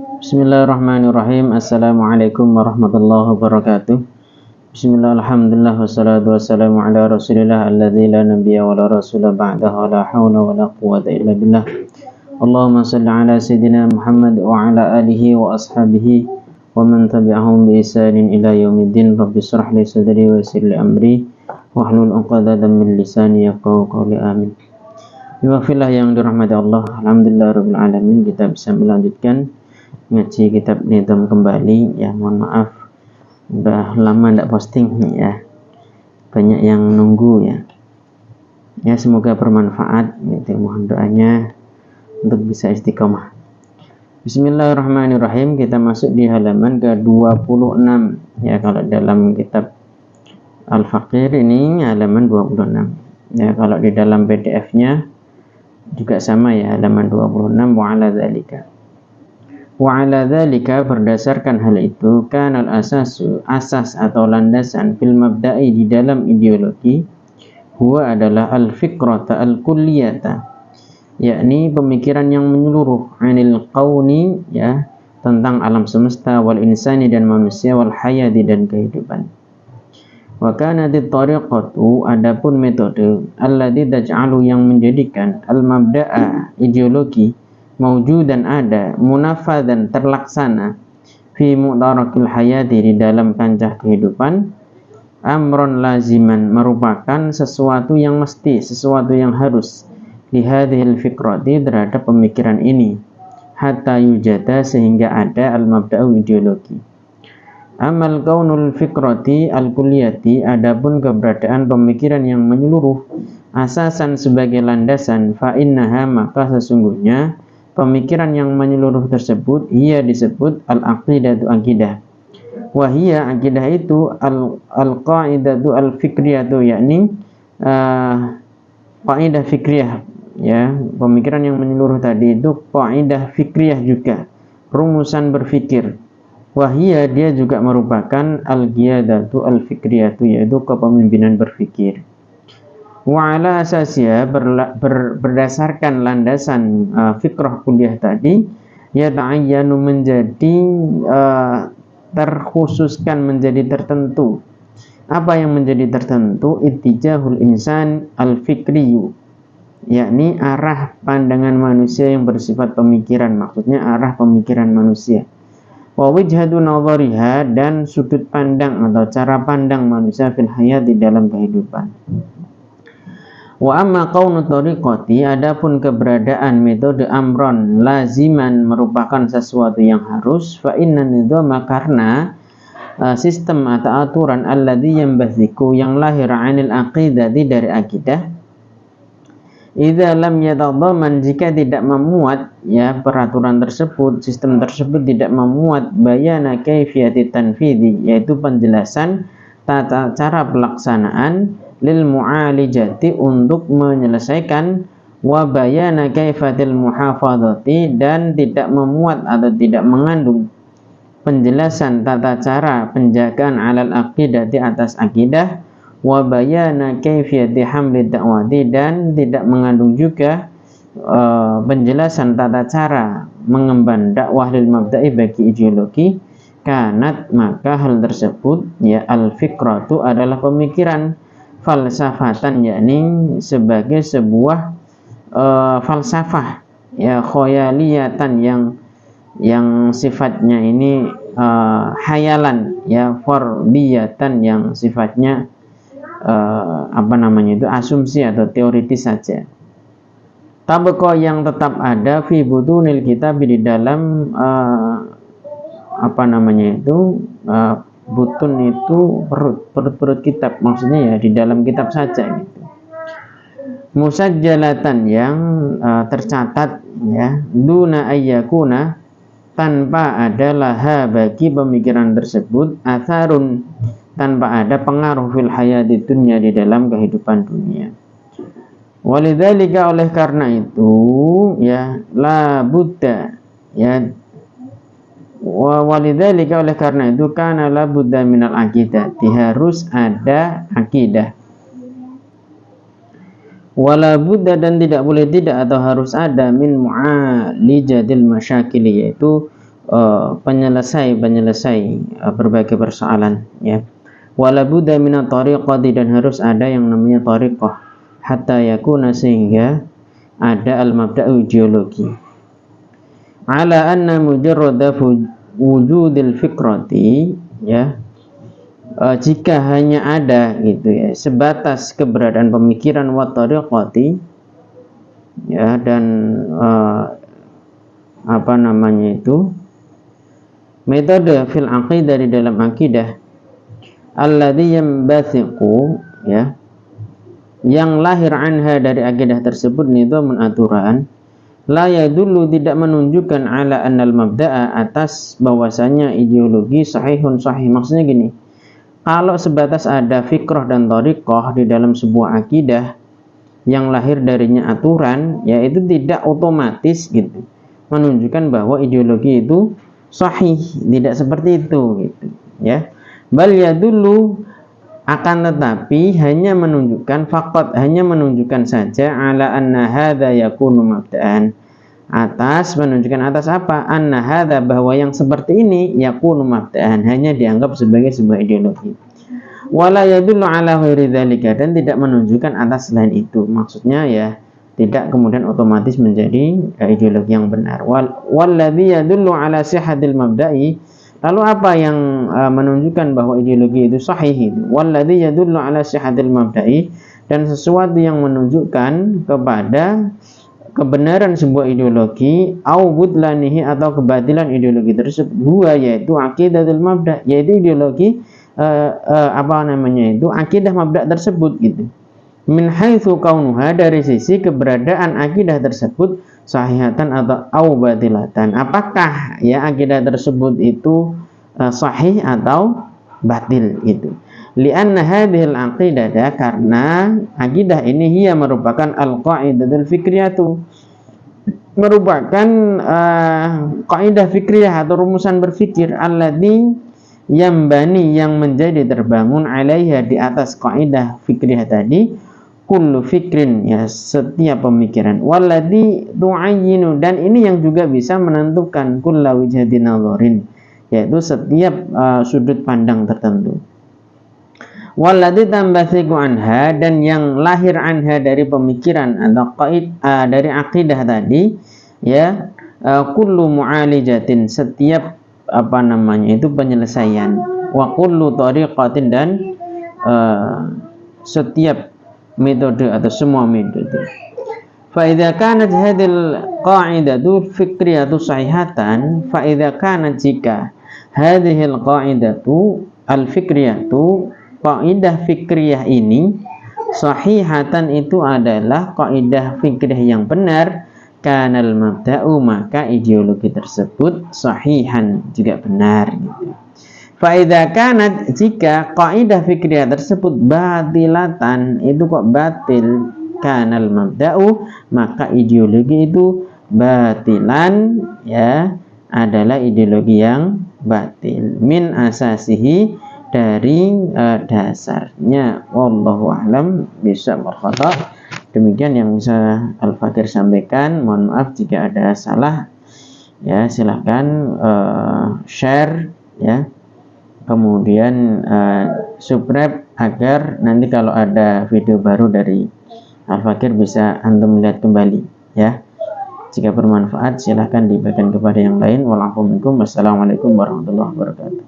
Bismillahirrahmanirrahim. Assalamualaikum warahmatullahi wabarakatuh. Bismillah, alhamdulillah, wassalatu wassalamu ala rasulillah alladzi la nabiyya wa la rasula ba'dahu wa la hawla wa la quwwata illa billah. Allahumma salli ala sayyidina Muhammad wa ala alihi wa ashabihi wa man tabi'ahum bi ihsanin ila yaumiddin. Rabbi shrah li sadri wa yassir li amri wahlul 'uqdatam min lisani yafqahu qawli. Amin. Ikhwafillah yang dirahmati Allah, alhamdulillah rabbil alamin, kita bisa melanjutkan ngaji kitab Nizam kembali. Ya, mohon maaf udah lama tidak posting ya, banyak yang nunggu ya. Ya, semoga bermanfaat gitu. Mohon doanya untuk bisa istiqomah. Bismillahirrahmanirrahim. Kita masuk di halaman ke-26 ya. Kalau dalam kitab Al-Faqir ini halaman 26 ya. Kalau di dalam PDF-nya juga sama ya, halaman 26. Wa ala dzalika, berdasarkan hal itu, kanal asas atau landasan fil mabda'i, di dalam ideologi, huwa adalah al-fikrata al-kulliyata, yakni pemikiran yang menyeluruh, anil qauni ya, tentang alam semesta, wal insani dan manusia, wal hayati dan kehidupan. Wa kanatit tariqatu, adapun metode, allati taj'alu, yang menjadikan, al-mabda'a ideologi, mawjudan ada, munafadan terlaksana, fi mu'tarakil hayati di dalam kancah kehidupan, amron laziman merupakan sesuatu yang mesti, sesuatu yang harus, lihadhil fikrati terhadap pemikiran ini, hatta yujada sehingga ada al-mabda'u ideologi. Amal kaunul fikrati al-kulliyati, adapun keberadaan pemikiran yang menyeluruh, asasan sebagai landasan, fa innaha, maka sesungguhnya pemikiran yang menyeluruh tersebut ia disebut al-aqidatu, akidah. Wahia, akidah itu, al-qaidatu al-fikriyatu, yakni kaidah fikriyah ya. Pemikiran yang menyeluruh tadi itu kaidah fikriyah juga, rumusan berfikir. Wahia, dia juga merupakan al-qiyadatu al-fikriyatu, yaitu kepemimpinan berfikir. Wa ala asasya, berdasarkan landasan fikrah kuliah tadi, ya ta'ayyanu, menjadi terkhususkan, menjadi tertentu. Apa yang menjadi tertentu? Ittijahul insan al-fikriyu, yakni arah pandangan manusia yang bersifat pemikiran, maksudnya arah pemikiran manusia. Wa wijhatu nadhariha, dan sudut pandang atau cara pandang manusia fil hayat, di dalam kehidupan. Wa amma qaunu tariqati, adapun keberadaan metode amron laziman merupakan sesuatu yang harus, fa inna nidhama, karena sistem atau aturan, alladzi yambasiku, yang lahir anil aqidati, dari akidah, idza lam yatadamman, jika tidak memuat ya peraturan tersebut, sistem tersebut tidak memuat bayana kaifiyati tanfidhi, yaitu penjelasan tata cara pelaksanaan, lil mu'alijati, untuk menyelesaikan, wa bayana kaifatil muhafadzati, dan tidak memuat atau tidak mengandung penjelasan tata cara penjagaan alal aqidati, atas akidah, wa bayana kaifiyati hamlid da'wati, dan tidak mengandung juga penjelasan tata cara mengemban dakwah lil mabda'i, bagi ideologi, kanat, maka hal tersebut ya al-fikratu adalah pemikiran, falsafatan, yakni sebagai sebuah falsafah ya, khoyaliyatan, yang sifatnya ini hayalan ya, fardiyatan, yang sifatnya asumsi atau teoritis saja. Tabqa, yang tetap ada, fi butunil kitab, di dalam butun itu perut kitab, maksudnya ya di dalam kitab saja gitu. Musajjalatan, yang tercatat ya, duna ayyakuna, tanpa ada laha, bagi pemikiran tersebut, atharun, tanpa ada pengaruh, fil hayati dunya, di dalam kehidupan dunia. Walidzalika, oleh karena itu ya, la buddha ya, walidzalika, oleh karena itu, kana la buddha minal aqidah, harus ada akidah. Wala buddha, dan tidak boleh tidak atau harus ada, min mu'alijatil masyakil, yaitu penyelesai berbagai persoalan, ya. Wala budda minat tariqati, dan harus ada yang namanya tariqah, hatta yakuna, sehingga ada al-mabda'u ideologi. Ala anna mujarrada wujudil fikrati, ya, jika hanya ada gitu ya sebatas keberadaan pemikiran wa tariqati, ya, dan metode fil aqidah, di dalam akidah, alladzi yambathiqu, ya, yang lahir anha dari akidah tersebut, nidhamun, aturan, la yadullu, tidak menunjukkan, ala annal mabda'a, atas bahwasanya ideologi sahihun, sahih. Maksudnya gini, kalau sebatas ada fikrah dan thariqah di dalam sebuah akidah yang lahir darinya aturan, ya, itu tidak otomatis gitu menunjukkan bahwa ideologi itu sahih. Tidak seperti itu gitu, ya. Bal yadullu, akan tetapi hanya menunjukkan, faqat, hanya menunjukkan saja, ala anna hadza yakunu mabda'an, atas, menunjukkan atas apa? Anna hadza, bahwa yang seperti ini, yakunu mabda'an, hanya dianggap sebagai sebuah ideologi. Wala yadullu ala ghairi dzalika, dan tidak menunjukkan atas selain itu. Maksudnya, ya, tidak kemudian otomatis menjadi ideologi yang benar. Walladzi yadullu ala sihhatil mabda'i, lalu apa yang menunjukkan bahwa ideologi itu sahih itu? Walladzi yadullu ala sihhatil mabda'i, dan sesuatu yang menunjukkan kepada kebenaran sebuah ideologi, au budlanihi, atau kebatilan ideologi tersebut, huwa, yaitu aqidatul mabda', yaitu ideologi akidah mabda' tersebut gitu. Min haitsu kaunuha, dari sisi keberadaan akidah tersebut, sahihatan atau au batilatan, apakah, ya, akidah tersebut itu sahih atau batil gitu. Lianna hadhil aqidata, karena akidah ini, hiya, merupakan al-qaidatul fikriyatu, merupakan kaidah fikriyah atau rumusan berfikir, alladzi yambani, yang menjadi terbangun, alaiha, di atas kaidah fikriyah tadi, kullu fikrin, ya, setiap pemikiran, walladzi tu'ayyinu, dan ini yang juga bisa menentukan, kulla wijhati nadharin, yaitu setiap sudut pandang tertentu. Walladzi tambathiqu anha, dan yang lahir anha dari pemikiran atau dari akidah tadi, ya, kullu mu'alijatin, setiap penyelesaian, wa kullu tariqatin, dan setiap metode atau semua metode. Fa idza kanat hadhil qa'idatu fikriyatu sahihatan, fa idza kanat, jika hadhil qa'idatu al-fikriyatu, kaidah fikriyah ini, sahihatan, itu adalah kaidah fikriyah yang benar, kanal mabda'u, maka ideologi tersebut sahihan, juga benar gitu. Fa idza kanat, jika kaidah fikriyah tersebut batilatan, itu kok batil, kanal mabda'u, maka ideologi itu batilan, ya, adalah ideologi yang batil, min asasihi, dari dasarnya. Wallahu a'lam bishawab. Demikian yang bisa Al-Fakir sampaikan. Mohon maaf jika ada salah, ya, silahkan share, ya, kemudian subscribe, agar nanti kalau ada video baru dari Al-Fakir bisa antum melihat kembali, ya. Jika bermanfaat silahkan dibagikan kepada yang lain. Wassalamualaikum warahmatullahi wabarakatuh.